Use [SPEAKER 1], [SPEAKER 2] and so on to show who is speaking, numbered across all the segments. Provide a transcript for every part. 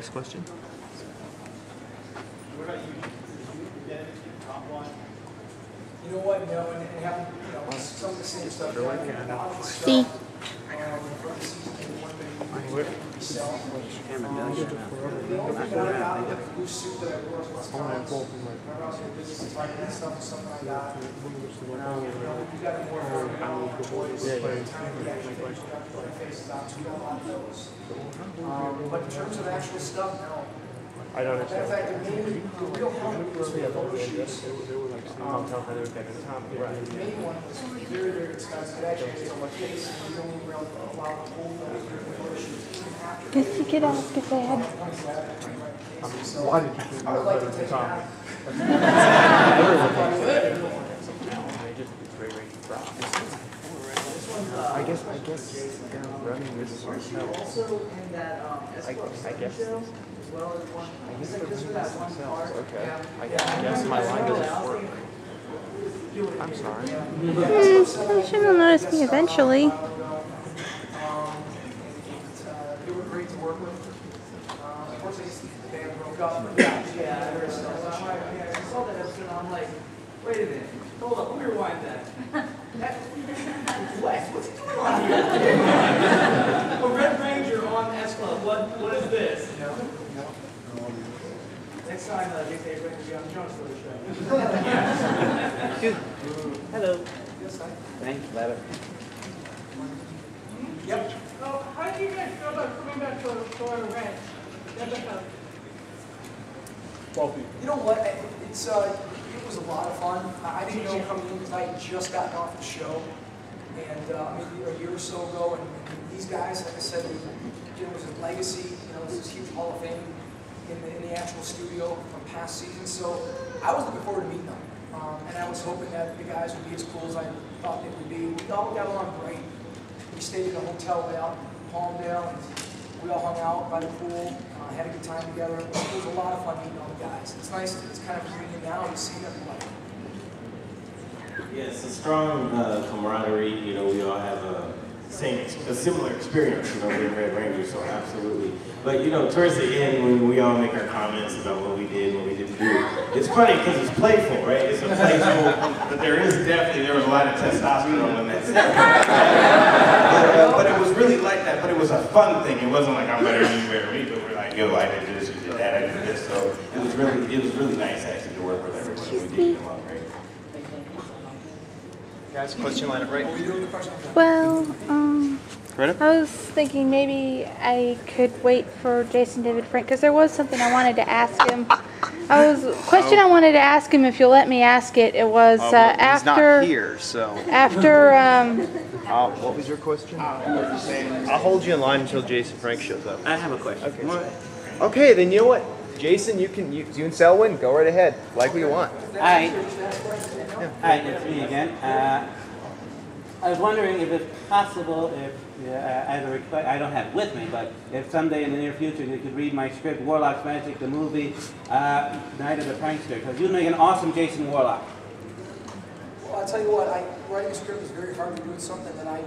[SPEAKER 1] Next question.
[SPEAKER 2] What about you? Did you get anything top line?
[SPEAKER 3] You know what? No, and having some of the same stuff.
[SPEAKER 4] See.
[SPEAKER 3] The only thing that I got was a blue suit that I wore was last time. Remember I was in business and typing and stuff, something like that. You got more for boys. By the time we actually put our faces on, so we got a lot of those. But in terms of actual stuff, no.
[SPEAKER 1] I don't
[SPEAKER 3] Matter of fact, the real help was the photo shoots. The main one was very, very expensive. It actually was on my case, and we only were allowed to hold the photo shoots.
[SPEAKER 4] Guess you could ask if they had.
[SPEAKER 1] Why did you think
[SPEAKER 3] I would like to take it out.
[SPEAKER 1] I guess running this is
[SPEAKER 5] Also in that
[SPEAKER 1] guess
[SPEAKER 5] show, as well as one.
[SPEAKER 1] I guess they're running this themselves. Okay. I
[SPEAKER 5] Yeah.
[SPEAKER 1] guess my line doesn't work. I'm sorry.
[SPEAKER 4] You should have noticed me eventually.
[SPEAKER 3] They were great to work with. Unfortunately, the band broke up.
[SPEAKER 5] I saw that episode and I'm like, wait a minute, hold up, let me rewind that. Wes, what's he doing on here? A Red Ranger on S Club, what is this? Next time, they say Ranger be on the Jonas Brothers show.
[SPEAKER 6] Hello.
[SPEAKER 3] Yes, I.
[SPEAKER 6] Thanks, Ladder.
[SPEAKER 3] Yep.
[SPEAKER 7] So how do you guys feel about coming back to Florida Ranch?
[SPEAKER 3] You know what? It was a lot of fun. I didn't know coming in because I had just gotten off the show, and maybe a year or so ago. And these guys, like I said, it was a legacy. This is huge Hall of Fame in the actual studio from past seasons. So I was looking forward to meeting them, and I was hoping that the guys would be as cool as I thought they would be. We all got along great. We stayed in a hotel out in Palmdale, and we all hung out by the pool. Had a good time together. It was a lot of fun meeting all the guys. It's nice. It's kind of reunion now to see everybody.
[SPEAKER 8] Yeah, it's a strong camaraderie. We all have a similar experience. Being Red Rangers, so absolutely. But towards the end, when we all make our comments about what we did, what we didn't do, it's funny because it's playful, right? It's a playful, but there was a lot of testosterone in that. But it was really like that. But it was a fun thing. It wasn't like I'm better than you, better than me. But we're like, yo, I did this, you did that, I did this. So it was really nice actually to work with everybody. We did come out great.
[SPEAKER 1] Guys, question line up right.
[SPEAKER 4] Well,
[SPEAKER 1] Right up.
[SPEAKER 4] I was thinking maybe I could wait for Jason David Frank because there was something I wanted to ask him. I wanted to ask him if you'll let me ask it. It was
[SPEAKER 1] He's
[SPEAKER 4] after.
[SPEAKER 1] not here, so.
[SPEAKER 4] After.
[SPEAKER 1] What was your question? I'll hold you in line until Jason Frank shows up.
[SPEAKER 6] I have a question.
[SPEAKER 1] Okay, then you know what? Jason, you and Selwyn, go right ahead. Like what you want.
[SPEAKER 6] Hi. Hi, it's me again. I was wondering if it's possible if, as a request, I don't have it with me, but if someday in the near future you could read my script, Warlock's Magic, the movie, Night of the Prankster, because you'd make an awesome Jason Warlock.
[SPEAKER 3] Well, I'll tell you what, writing a script is very hard to do. It's something that I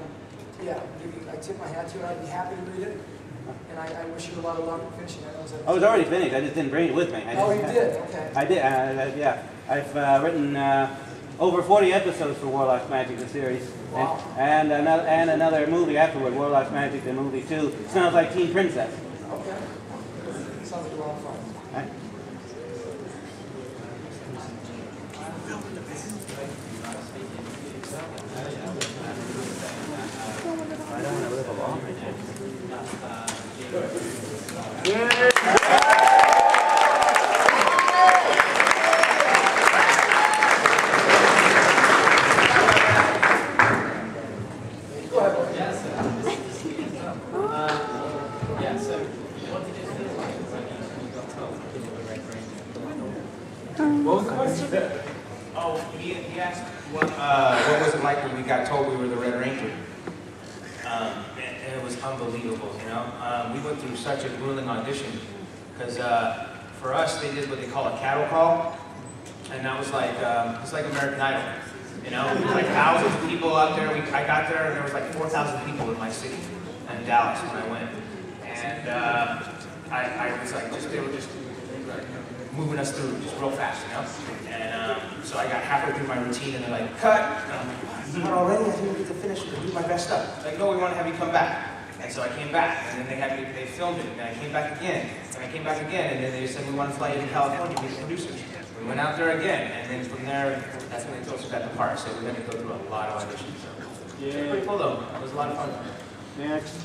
[SPEAKER 3] tip my hat to, and I'd be happy to read it. And I wish you a lot of luck with finishing it.
[SPEAKER 6] Oh, it was already finished. I just didn't bring it with me.
[SPEAKER 3] Oh, you did? Okay.
[SPEAKER 6] I did, yeah. I've written over 40 episodes for Warlock's Magic, the series.
[SPEAKER 3] Wow.
[SPEAKER 6] And another movie afterward, Warlock's Magic, the movie too. Smells Like Teen Princess.
[SPEAKER 3] Okay. Sounds like a lot of fun.
[SPEAKER 6] Right?
[SPEAKER 1] I don't want to live alone.
[SPEAKER 9] What was the question? Oh, he asked what was it like when we got told we were the Red Ranger? And it was unbelievable, We went through such a grueling audition because for us they did what they call a cattle call, and that was like it's like American Idol, There was like thousands of people out there. I got there and there was like 4,000 people in my city in Dallas when I went, and I was like, they were just moving us through just real fast, you know? And so I got halfway through my routine and they're like, cut! And I'm like, what? Not already? I didn't get to finish and do my best stuff. Like, no, we want to have you come back. And so I came back, and then they filmed it, and I came back again, and I came back again, and then they said, we want to fly you to California to meet the producers. We went out there again, and then from there, that's when they told us we got the part, so we had to go through a lot of auditions. So. Yeah. Pretty cool though, it was a lot of fun.
[SPEAKER 3] Next.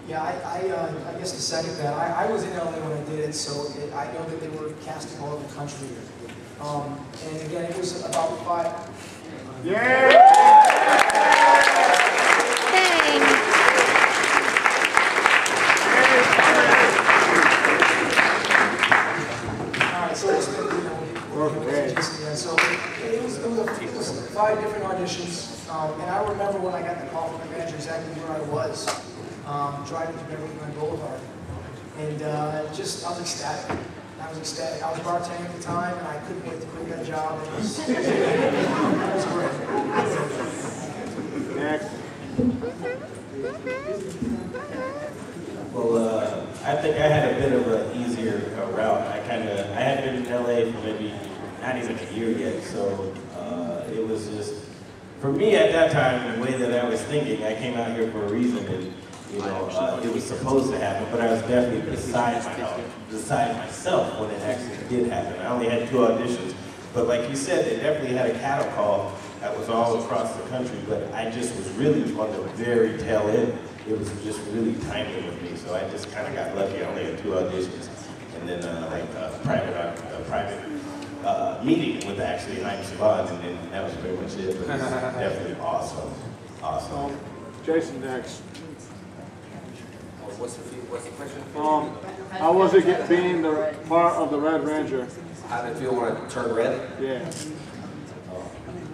[SPEAKER 3] Yeah, I guess to second that, I was in LA when I did it, so I know that they were casting all over the country. And again, it was about 5.
[SPEAKER 7] Yeah!
[SPEAKER 4] Dang.
[SPEAKER 3] So it's been, so it was 5 different auditions, and I remember when I got the call from my manager exactly where I was, driving to Beverly Glen Boulevard, and I was ecstatic. I was ecstatic. I was bartending at the time, and I couldn't wait to quit that job. It was great.
[SPEAKER 7] Next.
[SPEAKER 8] Well, I think I had a bit of an easier route. I had been in LA for maybe not even a year yet, so it was just, for me at that time, the way that I was thinking, I came out here for a reason, and it was supposed to happen, but I was definitely beside myself when it actually did happen. I only had 2 auditions, but like you said, they definitely had a cattle call that was all across the country, but I just was really on the very tail end. It was just really timely with me, so I just kind of got lucky. I only had 2 auditions, and then a private meeting with actually Slavin, and then that was pretty much it. But it was definitely awesome, awesome.
[SPEAKER 7] Jason next.
[SPEAKER 10] What's the question?
[SPEAKER 7] How was it being the part of the Red Ranger?
[SPEAKER 10] How did it feel when I turned red?
[SPEAKER 7] Yeah.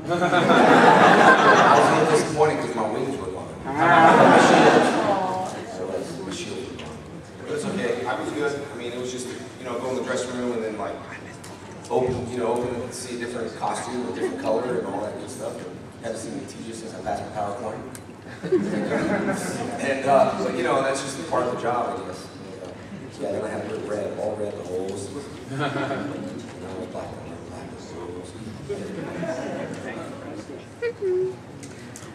[SPEAKER 10] I was a little disappointed because my wings were gone. My shield was gone. But it's okay. I was good. I mean, it was just, go in the dressing room and then like open and see a different costume, a different color, and all that good stuff. I haven't seen me teach since I passed my PowerPoint. And but that's just part of the job, I guess. Yeah, then I had to put red, all red, the holes. Black, black.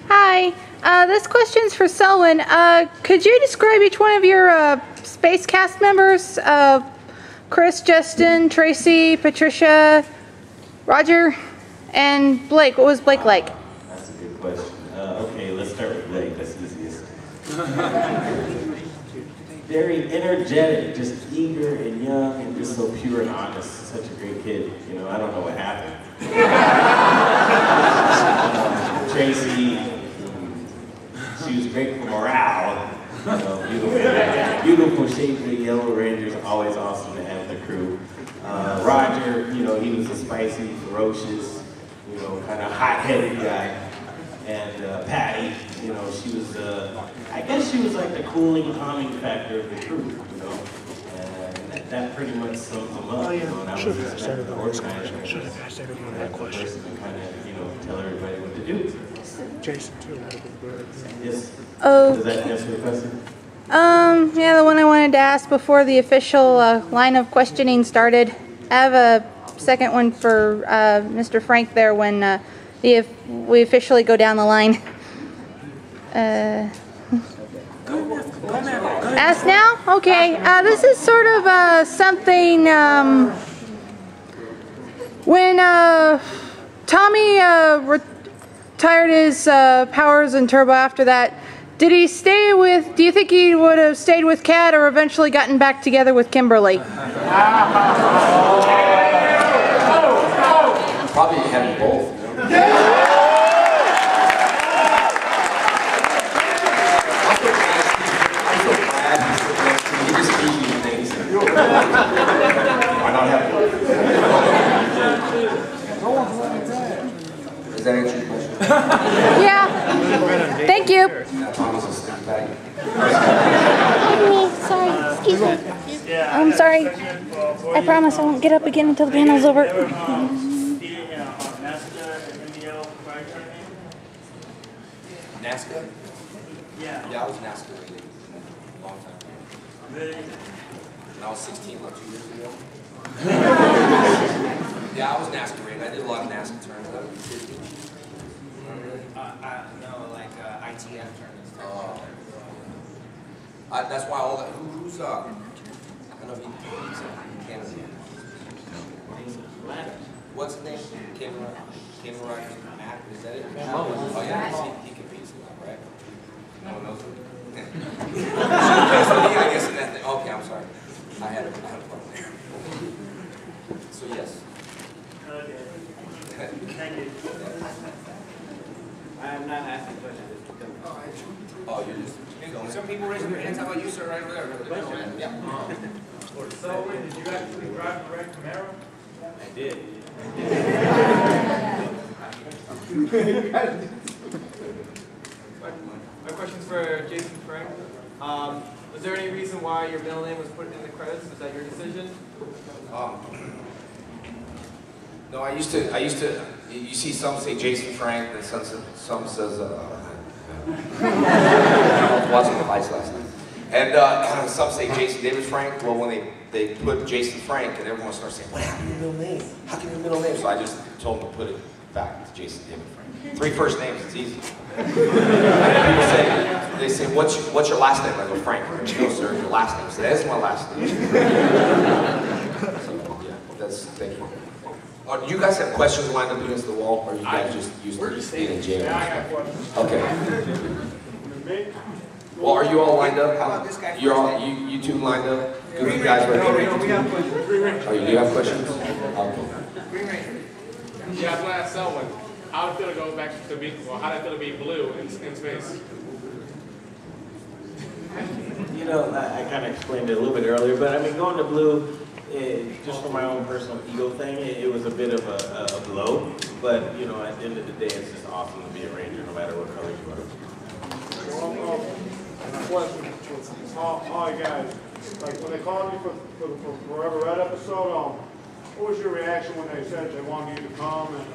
[SPEAKER 4] Hi, this question's for Selwyn. Could you describe each one of your space cast members? Chris, Justin, Tracy, Patricia, Roger, and Blake. What was Blake like?
[SPEAKER 8] That's a good question. Okay, let's start with Blake. That's the easiest. Very energetic, just eager and young and just so pure and honest. Such a great kid. I don't know what happened. Tracy, she was great for morale. Beautiful shaped Yellow Rangers, always awesome to have in the crew. Roger, he was a spicy, ferocious, kind of hot-headed guy. And Patty, she was, I guess she was like the cooling, calming factor of the crew, And that pretty much sums them up, and I was expecting to organize them. Should have asked everyone that question. And kind of, tell everybody what to do. Jason, too. Yes.
[SPEAKER 4] Oh.
[SPEAKER 8] Does that answer the question?
[SPEAKER 4] Yeah, the one I wanted to ask before the official line of questioning started. I have a second one for Mr. Frank there when we officially go down the line. Ask now? Okay. This is sort of something when Tommy retired his powers and turbo after that. Did he stay with, do you think he would have stayed with Kat or eventually gotten back together with Kimberly?
[SPEAKER 10] Probably having both. I'm so glad he just gives me things. Why not have both? Does that answer your question?
[SPEAKER 4] Yeah. Thank you.
[SPEAKER 10] Tommy's a snack bag.
[SPEAKER 4] Sorry. Excuse me. I'm sorry. I promise I won't get up again until the panel's over.
[SPEAKER 10] NASCA? Yeah, I was NASCA rated a long time ago. Really? I was 16, like 2 years ago. Yeah, I was NASCAR rated. I did a lot of NASCAR turns.
[SPEAKER 9] No, like ITF tournaments.
[SPEAKER 10] That's why all that. Who's I don't know if he's in Canada. What's his name? Kaymen Lee. Matt, is that it? Oh yeah, he competes in that, right? No one knows him. I guess in that thing. Okay, I'm sorry. I had a fun there. So yes.
[SPEAKER 6] Okay. Thank you. I am not asking questions.
[SPEAKER 10] Oh, you're just.
[SPEAKER 9] Some people raising their hands. How about you, sir? Right over there.
[SPEAKER 10] Yeah.
[SPEAKER 2] Selwyn, did you actually drive the red Camaro?
[SPEAKER 6] I did.
[SPEAKER 5] My question's for Jason Frank. Was there any reason why your middle name was put in the credits? Was that your decision?
[SPEAKER 10] No, I used to, you see some say Jason Frank, and some says, watching the fights last night. And some say Jason David Frank. Well, when they put Jason Frank, and everyone starts saying, what happened to your middle name? How can your middle name? So I just told them to put it back to Jason David Frank. 3 first names, it's easy. People say, what's your last name? I go, Frank. No, sir, your last name. So that's my last name. So, yeah, thank you. Do you guys have questions lined up against the wall, or are you guys just used to being in jail?
[SPEAKER 2] Yeah, I got questions.
[SPEAKER 10] Okay.
[SPEAKER 2] Me?
[SPEAKER 10] Well, are you all lined up?
[SPEAKER 9] How about this guy?
[SPEAKER 10] You're all, you two lined up? Good guys right
[SPEAKER 5] No,
[SPEAKER 10] here?
[SPEAKER 5] we have questions.
[SPEAKER 10] Oh, you do have questions? Okay.
[SPEAKER 9] Green Ranger.
[SPEAKER 2] Yeah, I was going to ask Selwyn, how did it feel to go back to be, well, how did it feel to be blue in space?
[SPEAKER 8] You know, I kind of explained it a little bit earlier, but I mean, going to blue, just for my own personal ego thing, it was a bit of a blow. But, you know, at the end of the day, it's just awesome to be a Ranger, no matter what color you are.
[SPEAKER 2] Question for all you guys. Like when they called you for the Forever Red episode, what was your reaction when they said they wanted you to come, and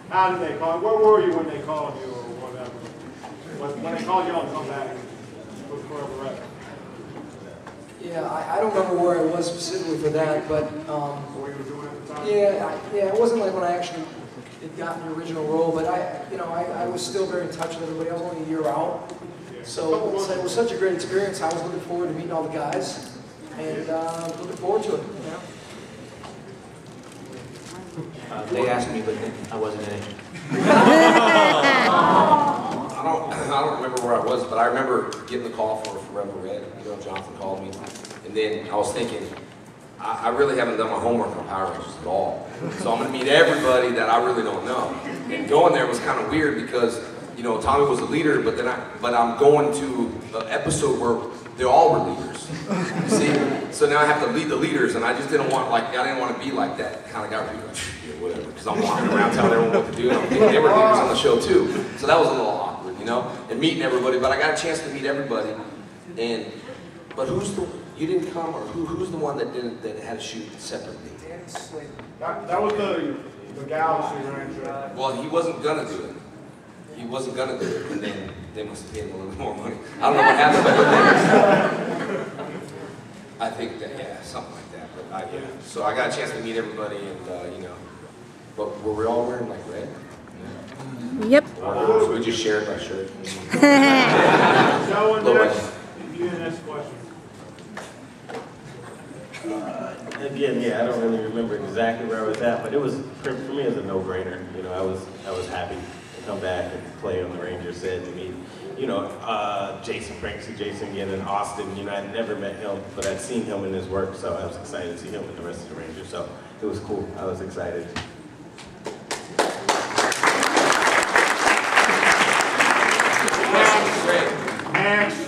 [SPEAKER 2] how did they call you? Where were you when they called you, or whatever? When they called you on to come back for Forever Red?
[SPEAKER 3] Yeah, I don't remember where I was specifically for that, but
[SPEAKER 2] What you were doing at the time?
[SPEAKER 3] yeah, it wasn't like when I actually had gotten the original role, but I was still very in touch with everybody. I was only a year out, so it was such a great experience. I was looking forward to meeting all the guys, and looking forward to it.
[SPEAKER 9] They asked me, but I wasn't in it.
[SPEAKER 10] I don't remember where I was, but I remember getting the call for Forever Red. You know, Jonathan called me, and then I was thinking, I really haven't done my homework on Power Rangers at all. So I'm going to meet everybody that I really don't know. And going there was kind of weird because, you know, Tommy was the leader, but I'm going to an episode where they all were leaders. You see? So now I have to lead the leaders, and I just didn't want, I didn't want to be like that kind of guy where you're like, yeah, whatever. Because I'm walking around telling everyone what to do, and I'm thinking they were leaders on the show too. So that was a little awkward, you know, and meeting everybody. But I got a chance to meet everybody. But you didn't come, or who's the one that had to shoot separately?
[SPEAKER 2] That was the Galaxy Ranger.
[SPEAKER 10] Well, he wasn't gonna do it. He wasn't gonna do it, and then they must have paid him a little more money. I don't know what happened, but I think that, yeah, something like that. But yeah. So I got a chance to meet everybody, and you know, but were we all wearing like red?
[SPEAKER 4] Yep.
[SPEAKER 10] So we just shared our shirt.
[SPEAKER 2] Selwyn, you didn't ask a question.
[SPEAKER 8] Again, yeah, I don't really remember exactly where I was at, but it was, for me, it was a no-brainer. You know, I was happy to come back and play on the Ranger set, to meet, you know, Jason Frank, see Jason again in Austin. You know, I'd never met him, but I'd seen him in his work, so I was excited to see him with the rest of the Rangers. So it was cool. I was excited.
[SPEAKER 2] Next.